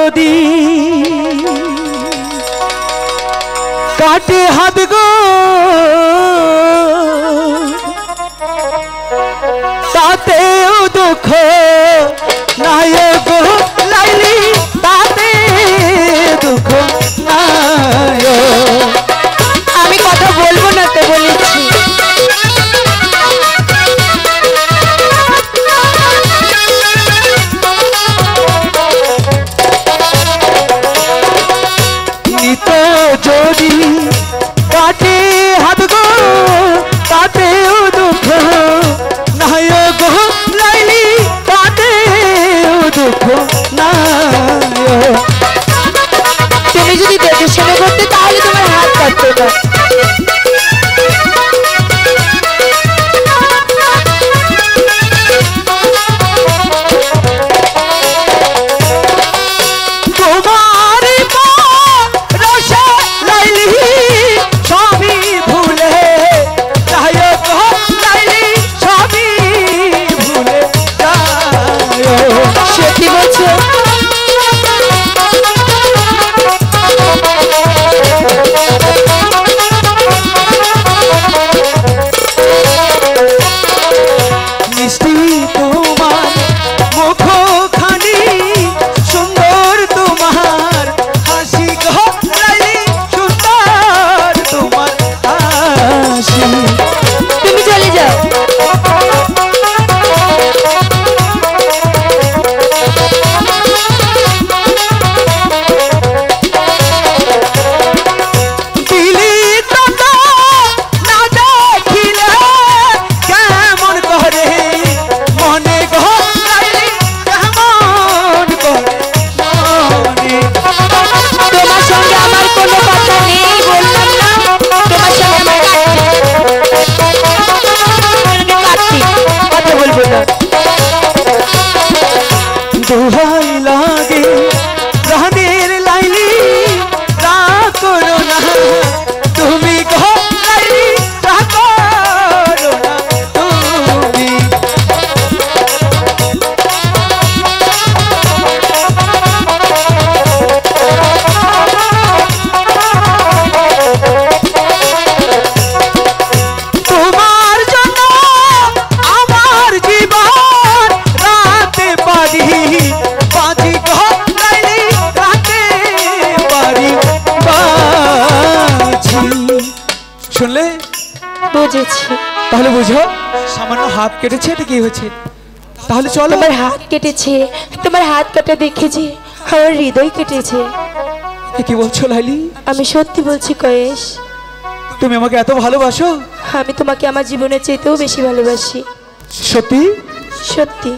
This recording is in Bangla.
যদি কাটে হাত গো তাতেও দুঃখ নাই গো লাইলি তাতে দুঃখ নাই। আমি কথা বলবো না তো বলেছি। নিত যদি কাটে হাত গো তাতেও দুঃখ নাই গো লাইলি তাতেও দুঃখ নাই। তুমি যদি দেখে শুনে করতে তাহলে তোমার হাত কাটতো না। দোহাই লাগে প্রাণের লাইলি রাগ করো না তুমি গো লাইলি রাগ করো না তুমি। তোমার জন্য আমার জীবন রাতে পারি বাজি গো লাইলি রাতে পারি বাজি। শুনলে? বুঝেছি। তাহলে বুঝো সামান্য হাত কেটেছে এটা কি হয়েছে? তাহলে চলো। তোমার হাত কেটেছে, তোমার হাত কাটা দেখেছি আমার হৃদয় কেটেছে। কি বলছো লাইলি? আমি সত্যি বলছি কয়েস। তুমি আমাকে এত ভালোবাসো? আমি তোমাকে আমার জীবনের চাইতেও বেশি ভালোবাসি। সত্যি? সত্যি।